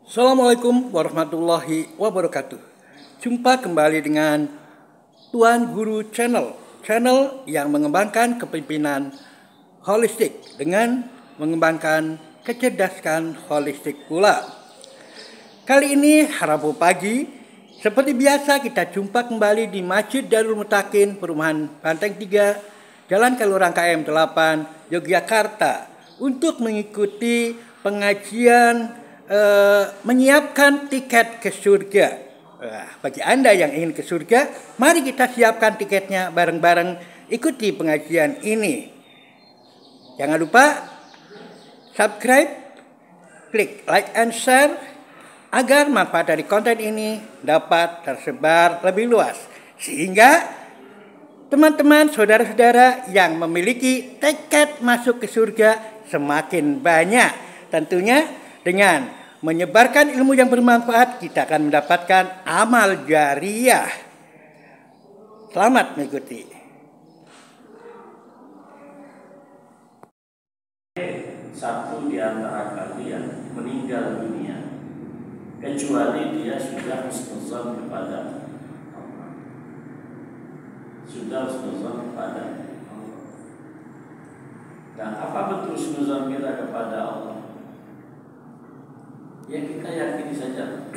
Assalamualaikum warahmatullahi wabarakatuh. Jumpa kembali dengan Tuan Guru Channel yang mengembangkan kepemimpinan holistik dengan mengembangkan kecerdasan holistik pula. Kali ini Rabu pagi, seperti biasa kita jumpa kembali di Masjid Darul Mutakin Perumahan Banteng 3, Jalan Kelurahan KM 8, Yogyakarta untuk mengikuti pengajian menyiapkan tiket ke surga. Bagi Anda yang ingin ke surga, mari kita siapkan tiketnya bareng-bareng, ikuti pengajian ini. Jangan lupa subscribe, klik like and share agar manfaat dari konten ini dapat tersebar lebih luas, sehingga teman-teman, saudara-saudara yang memiliki tiket masuk ke surga semakin banyak. Tentunya dengan menyebarkan ilmu yang bermanfaat, kita akan mendapatkan amal jariah. Selamat mengikuti. Satu di antara kalian meninggal dunia kecuali dia sudah husnuzan kepada Allah. Sudah husnuzan kepada Allah. Nah, apa betul husnuzan kita kepada Allah? Ya, kita yakini saja.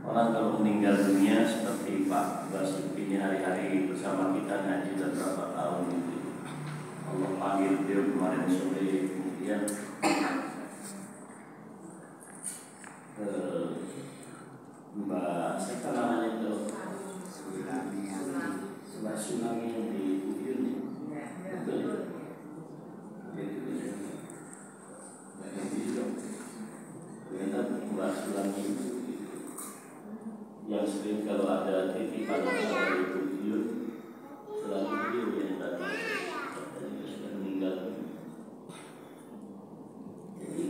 Orang kalau meninggal dunia seperti Pak Basuki ini hari-hari bersama kita ngaji dan berapa tahun itu, Allah panggil dia kemarin sore, kemudian Mbak siapa namanya itu, Mbak Tsunami yang di Udiun, betul. Mbak Tsunami itu yang sering kalau ada titipan dari Udiun selalu dia yang datang. Sudah meninggal. Jadi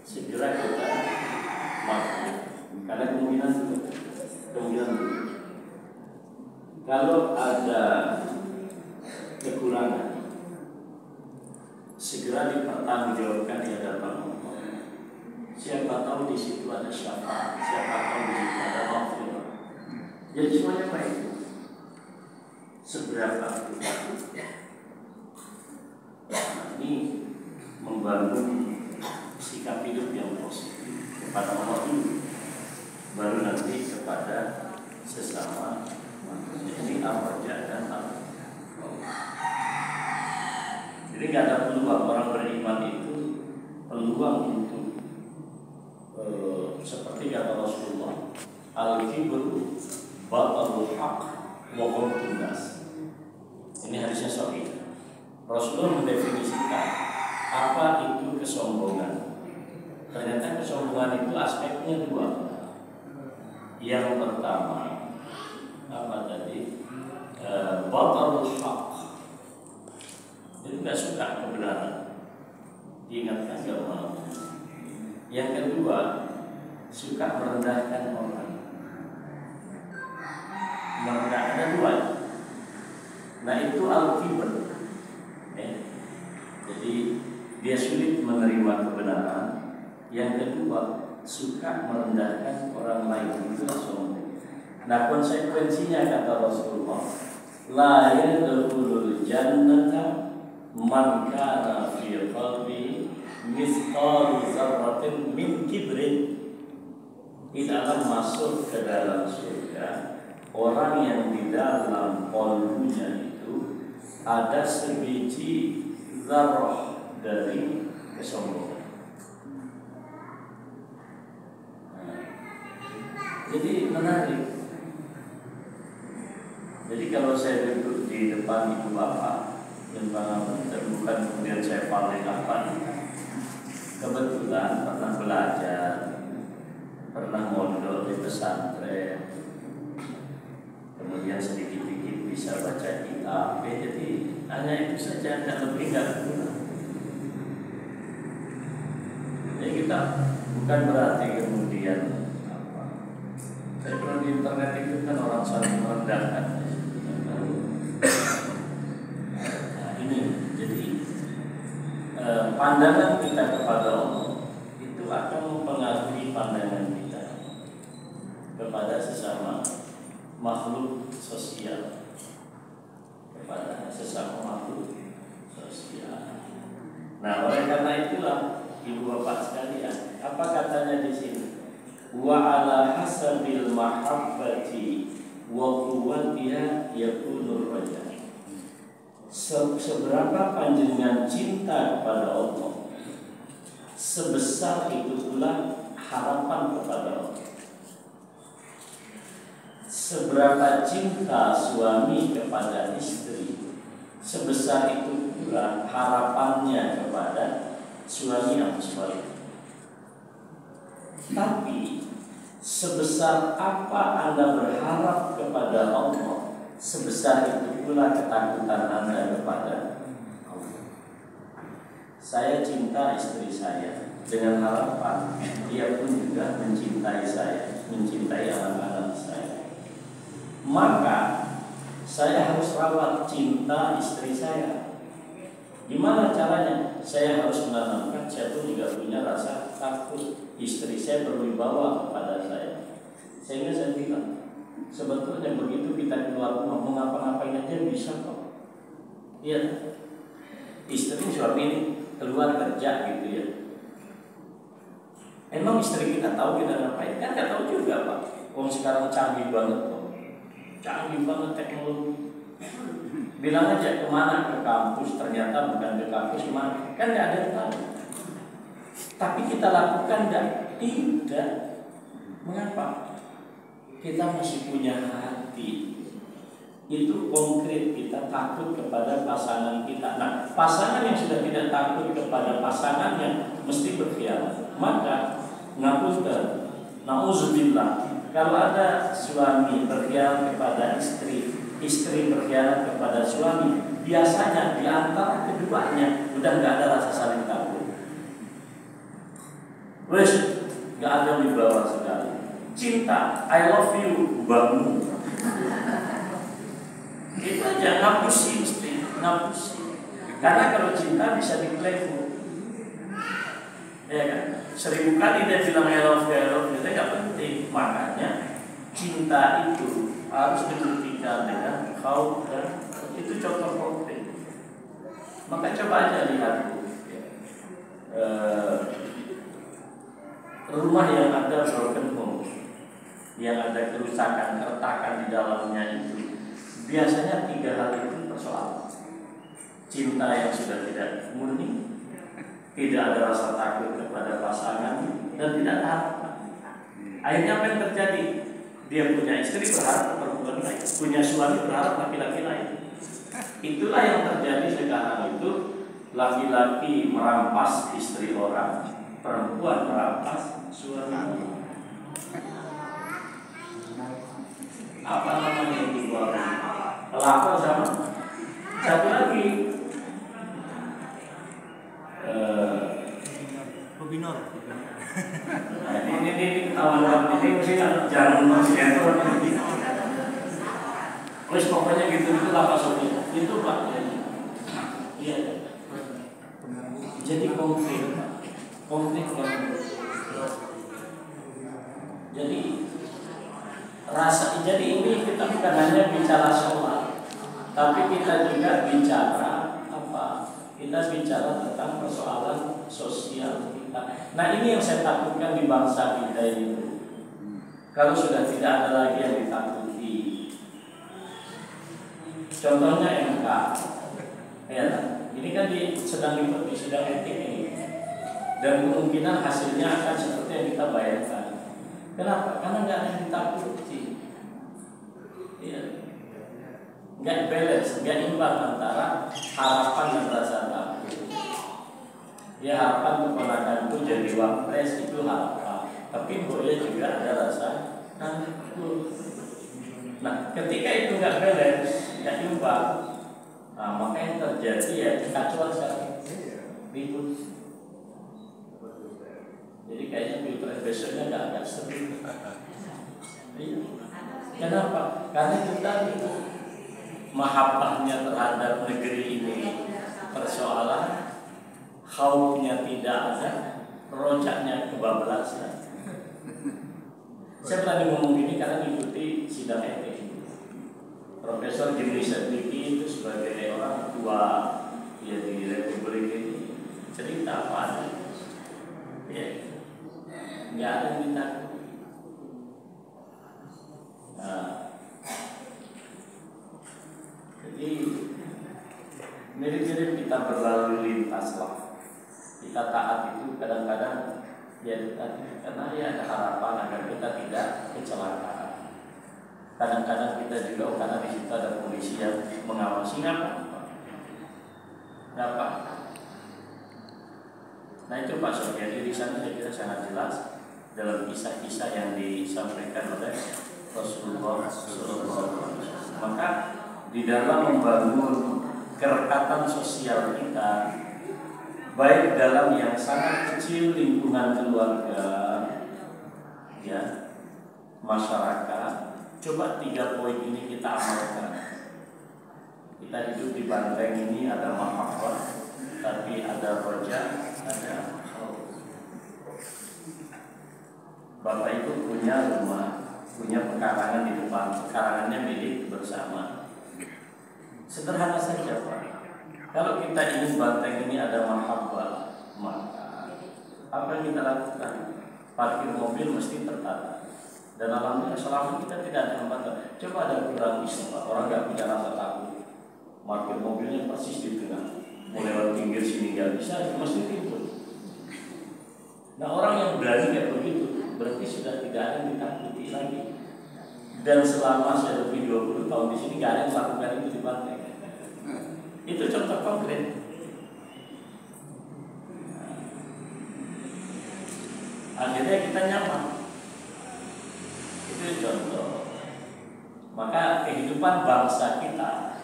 segera kita mampu, karena kemungkinan kalau ada kekurangan segera dipertanggungjawabkan di hadapan Allah. Siapa tahu di situ ada syafaat, siapa tahu di situ ada maghfirah. Jadi semuanya baik. Seberapa kita ini membangun sikap hidup yang positif kepada Allah dulu, baru nanti kepada sesama manusia. Ini amal dan amal. Jadi nggak ada peluang orang beriman itu peluang untuk seperti kata Rasulullah, al-kibru batarul haq wa ghamtun nas. Ini hadisnya sahih. Rasulullah mendefinisikan apa itu kesombongan. Ternyata kesombongan itu aspeknya dua. Yang pertama apa tadi? Batarul haq. Jadi tidak suka kebenaran, diingatkan gak mau. Yang kedua, suka merendahkan orang. Merendahkan ada dua. Nah itu al-kibr. Jadi dia sulit menerima kebenaran. Yang kedua, suka merendahkan orang lain. Itu sombong. Nah konsekuensinya kata Rasulullah, la yadkhulul jannata man kana fi qalbi mithqal dzarratin min kibrin. Tidak akan masuk ke dalam surga orang yang di dalam qalbunya itu ada sebiji zarrah dari kesombongan. Jadi menarik. Jadi kalau saya duduk di depan ibu bapak dan bukan kemudian saya paling apa, kebetulan pernah belajar, pernah mondok di pesantren, kemudian sedikit-sedikit bisa baca kitab. Jadi hanya itu saja, tidak lebih tidak kurang. Jadi kita bukan berarti kemudian apa. Saya pernah di internet itu kan orang saling merendahkan. Nah, ini jadi pandangan kita kepada Allah itu akan mempengaruhi pandangan kita kepada sesama makhluk sosial, kepada sesama makhluk sosial. Nah, oleh karena itulah ibu bapak sekalian, apa katanya di sini? Wa ala hasabil mahabbati wa quwwatiha yakunur raja. Seberapa panjenengan cinta kepada Allah, sebesar itu pula harapan kepada Allah. Seberapa cinta suami kepada istri, sebesar itu pula harapannya kepada suami yang soleh. Tapi sebesar apa Anda berharap kepada Allah, sebesar itu pula ketakutan Anda kepada Allah. Saya cinta istri saya dengan harapan dia pun juga mencintai saya, mencintai anak-anak saya. Maka saya harus rawat cinta istri saya. Gimana caranya? Saya harus menanamkan saya pun juga punya rasa takut istri saya berwibawa kepada saya. Sehingga saya bilang, sebetulnya begitu kita keluar rumah mau ngapa-ngapain aja bisa kok. Iya, istri suami ini keluar kerja gitu ya. Emang istri kita tahu kita ngapain? Kan nggak tahu juga Pak. Orang sekarang canggih banget kok. Canggih banget teknologi. Bilang aja kemana, ke kampus, ternyata bukan ke kampus, kemana, kan nggak ada yang tahu. Tapi kita lakukan tidak. Mengapa? Kita masih punya hati. Itu konkret, kita takut kepada pasangan kita. Nah, pasangan yang sudah tidak takut kepada pasangannya mesti berkhianat. Maka ngapunten, nauzubillah, kalau ada suami berkhianat kepada istri, istri berkhianat kepada suami, biasanya di antara keduanya udah nggak ada rasa saling takut. Wes, nggak ada wibawa sekali. Cinta, I love you, mbakmu. Itu aja, ngapusi mesti, ngapusi. Karena kalau cinta bisa dipelihara, ya kan? 1000 kali dia bilang I love you, itu nggak penting. Makanya cinta itu harus dibuktikan dengan kau dan itu contoh konkret. Maka coba aja lihat rumah yang ada broken home, yang ada kerusakan, keretakan di dalamnya itu, biasanya 3 hal itu persoalan. Cinta yang sudah tidak murni, tidak ada rasa takut kepada pasangan, dan tidak ada harapan. Akhirnya apa yang terjadi? Dia punya istri berharap perempuan lain, punya suami berharap laki-laki lain. Itulah yang terjadi sekarang itu, laki-laki merampas istri orang, perempuan merampas suami. Apa namanya itu? Pelakor sama satu lagi Rubinol. Ini kawan-kawan ini jangan masih terus pokoknya gitu lah Pak Sofi. Itu Pak. Iya. Jadi konkret. Jadi ini kita bukan hanya bicara sholat, tapi kita juga bicara apa? Kita bicara tentang persoalan sosial kita. Nah, ini yang saya takutkan di bangsa kita ini. Kalau sudah tidak ada lagi yang ditakuti. Contohnya MK. Ya, ini kan sedang di sidang etik ini. Dan kemungkinan hasilnya akan seperti yang kita bayangkan. Kenapa? Karena nggak ada yang ditakuti. Ya. Nggak balance, nggak imbang antara harapan dan rasa takut. Ya, harapan keponakanku jadi wapres itu harapan, tapi boleh juga ada rasa takut. Nah, ketika itu nggak balance, nggak imbang, nah, maka yang terjadi ya kekacauan sekali, ribut. Jadi kayaknya pilpres besoknya agak seru. Kenapa? Karena itu tadi mahabbahnya terhadap negeri ini persoalan khaufnya tidak ada, rojaknya kebablasan. Saya berani ngomong ini karena mengikuti sidang etik. Profesor Jimli Sadiki itu sebagai orang tua ya di Republik ini cerita apa ada, ya nggak ada yang ditakut. Nah, jadi mirip-mirip kita berlalu lintas lah. Kita taat itu kadang-kadang ya karena ya ada harapan agar kita tidak kecelakaan. Kadang-kadang kita juga karena di situ ada polisi yang mengawasi ngapa. Nah itu Pak Sofiadi di sana saya kira sangat jelas dalam kisah-kisah yang disampaikan oleh Rasulullah SAW. Maka di dalam membangun kerekatan sosial kita, baik dalam yang sangat kecil lingkungan keluarga, ya masyarakat, coba 3 poin ini kita amalkan. Kita hidup di banteng ini ada mahabbah, tapi ada roja, ada khauf. Bapak Ibu punya rumah, punya pekarangan di depan, pekarangannya milik bersama. Sederhana saja Pak. Kalau kita ingin banteng ini ada mahabbah, maka apa yang kita lakukan? Parkir mobil mesti tertata. Dan alhamdulillah selama kita tidak ada hambatan. Coba ada kurang isu Pak, orang nggak punya rasa takut. Parkir mobilnya persis di tengah. Mau lewat pinggir sini nggak bisa, mesti timbul. Nah orang yang berani kayak begitu, berarti sudah tidak ada yang ditakuti lagi. Dan selama saya lebih 20 tahun di sini nggak ada yang melakukan itu di banteng. Itu contoh konkret. Akhirnya kita nyaman. Itu contoh. Maka kehidupan bangsa kita,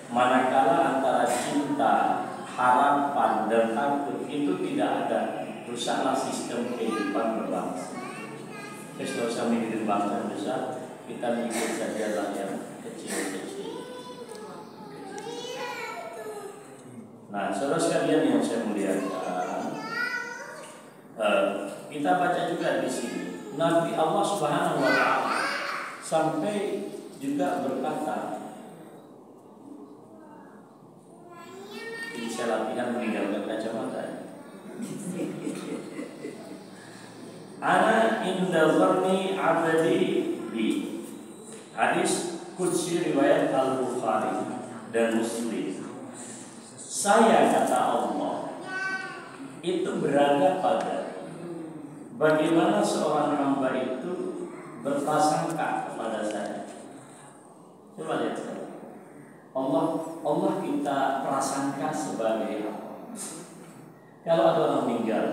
manakala antara cinta, harapan, dan takut itu tidak ada, rusaklah sistem kehidupan berbangsa. Kalau kami hidup bangsa besar, kita ikut sajalah yang kecil-kecil. Nah, saudara sekalian yang saya muliakan, kita baca juga di sini Nabi Allah Subhanahu Wa Taala sampai juga berkata, ini saya latihan meninggalkan kacamata. Ana inda dhanni abdi bi. Hadis qudsi riwayat Al-Bukhari dan Muslim. Saya, kata Allah, itu berada pada bagaimana seorang hamba itu berprasangka kepada saya. Coba lihat Allah kita prasangka sebagai apa? Kalau ada orang meninggal,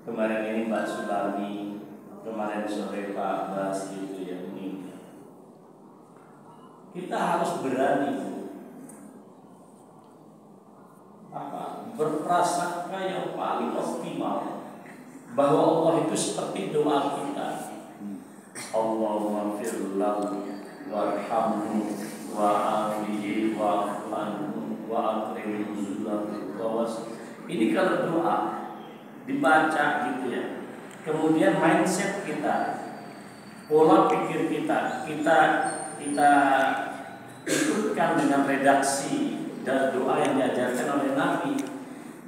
kemarin ini Mbak Sulami, kemarin sore Pak Bas itu yang meninggal, kita harus berani berprasangka yang paling optimal bahwa Allah itu seperti doa kita. Allahumma fir lahu warhamhu wa'afihi wa'afu wa akrim nuzulahu wa wasi'. Ini kalau doa dibaca gitu ya. Kemudian mindset kita, pola pikir kita ikutkan dengan redaksi dan doa yang diajarkan oleh Nabi.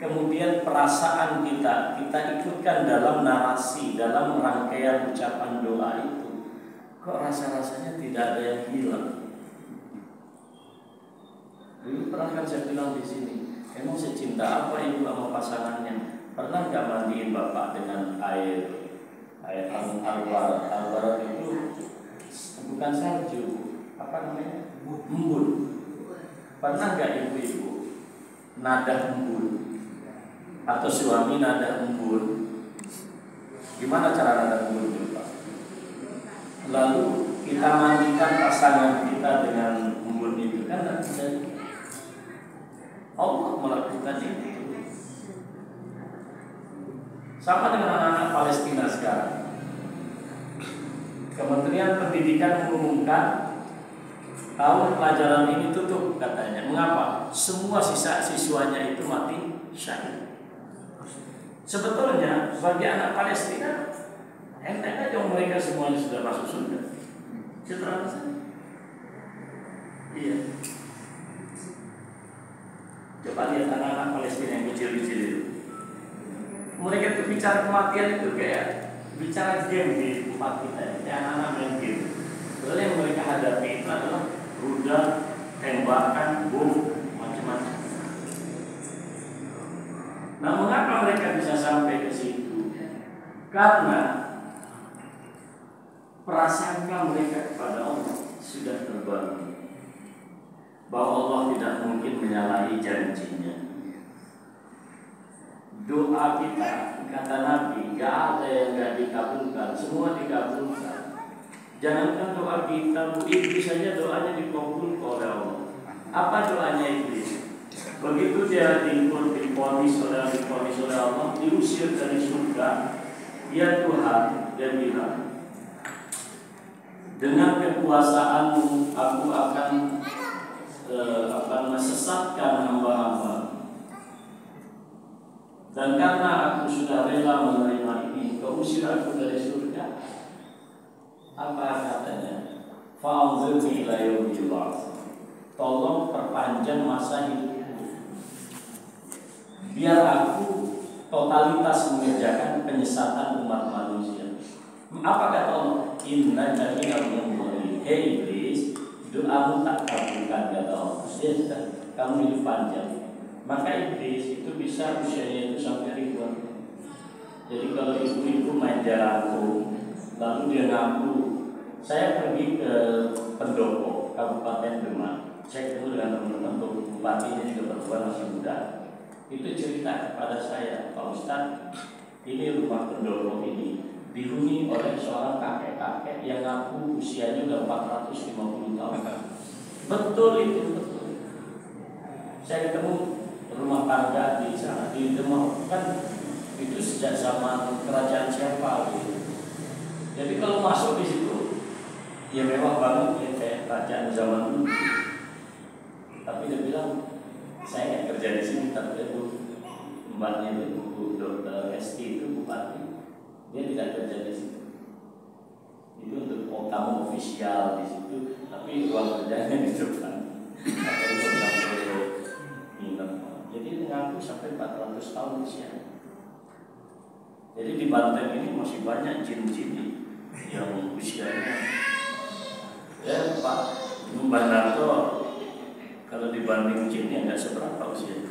Kemudian perasaan kita ikutkan dalam narasi, dalam rangkaian ucapan doa itu. Kok rasa-rasanya tidak ada yang hilang? Dulu pernah kan saya bilang di sini, emang secinta apa ibu sama pasangannya? Pernah nggak mandiin bapak dengan air al-barat itu bukan salju, apa namanya? Embun. Pernah nggak ibu-ibu nada embun? Atau suami nada embun? Gimana cara nada embun itu Pak? Lalu kita mandikan pasangan kita dengan embun itu kan tidak bisa. Allah melakukan itu. Sama dengan anak-anak Palestina sekarang. Kementerian Pendidikan mengumumkan tahun pelajaran ini tutup katanya. Mengapa? Semua siswanya itu mati syahid. Sebetulnya bagi anak Palestina enteng aja mereka semuanya sudah masuk surga. Setelah saja. Iya. Coba lihat anak-anak Palestina yang kecil-kecil itu. Mereka tuh bicara kematian itu kayak bicara game di tempat kita, kayak anak-anak main game. Padahal yang mereka hadapi itu adalah rudal, tembakan, bom, macam-macam. Nah, mengapa mereka bisa sampai ke situ? Karena prasangka mereka kepada Allah sudah terbangun, bahwa Allah tidak mungkin menyalahi janjinya. Doa kita, kata Nabi, gak ada yang gak dikabulkan, semua dikabulkan. Jangankan doa kita, iblis saja doanya dikabulkan oleh Allah. Apa doanya iblis? Begitu dia diponis oleh Allah, diusir dari surga, ya Tuhan, dia bilang, dengan kekuasaanmu aku akan mesesatkan hamba-hamba. Dan karena aku sudah rela menerima ini, kau usir aku dari surga. Apa katanya? Fa'udhni ila yaumil ba'ts. Tolong perpanjang masa hidupku, biar aku totalitas mengerjakan penyesatan umat manusia. Apa kata Allah? Inna jami'a min hei iblis, doamu tak kabulkan, kata Allah. Kamu hidup panjang. Maka iblis itu bisa usianya itu sampai ribuan. Jadi kalau ibu-ibu main jalanku, lalu dia ngaku, saya pergi ke Pendopo, Kabupaten Demak. Saya ketemu dengan teman-teman bupatinya juga perempuan masih muda. Itu cerita kepada saya, Pak Ustadz, ini rumah Pendopo ini dihuni oleh seorang kakek-kakek yang ngaku usianya udah 450 tahun. Betul itu, betul. Saya ketemu rumah tangga di sana di Demak, kan itu sejak zaman kerajaan siapa gitu. Jadi kalau masuk di situ ya mewah banget ya, kayak kerajaan zaman dulu. Tapi dia bilang saya nggak kerja di sini, tapi itu mbaknya itu Bu Dr. Esti itu bupati, dia tidak kerja di situ. Itu untuk tamu ofisial di situ, tapi ruang kerjanya di depan. Atau untuk sampai minum. Jadi mengaku sampai 400 tahun usia. Jadi di Banten ini masih banyak jin-jin yang usianya, ya Pak Mbah Narto, kalau dibanding jin ya nggak seberapa usianya.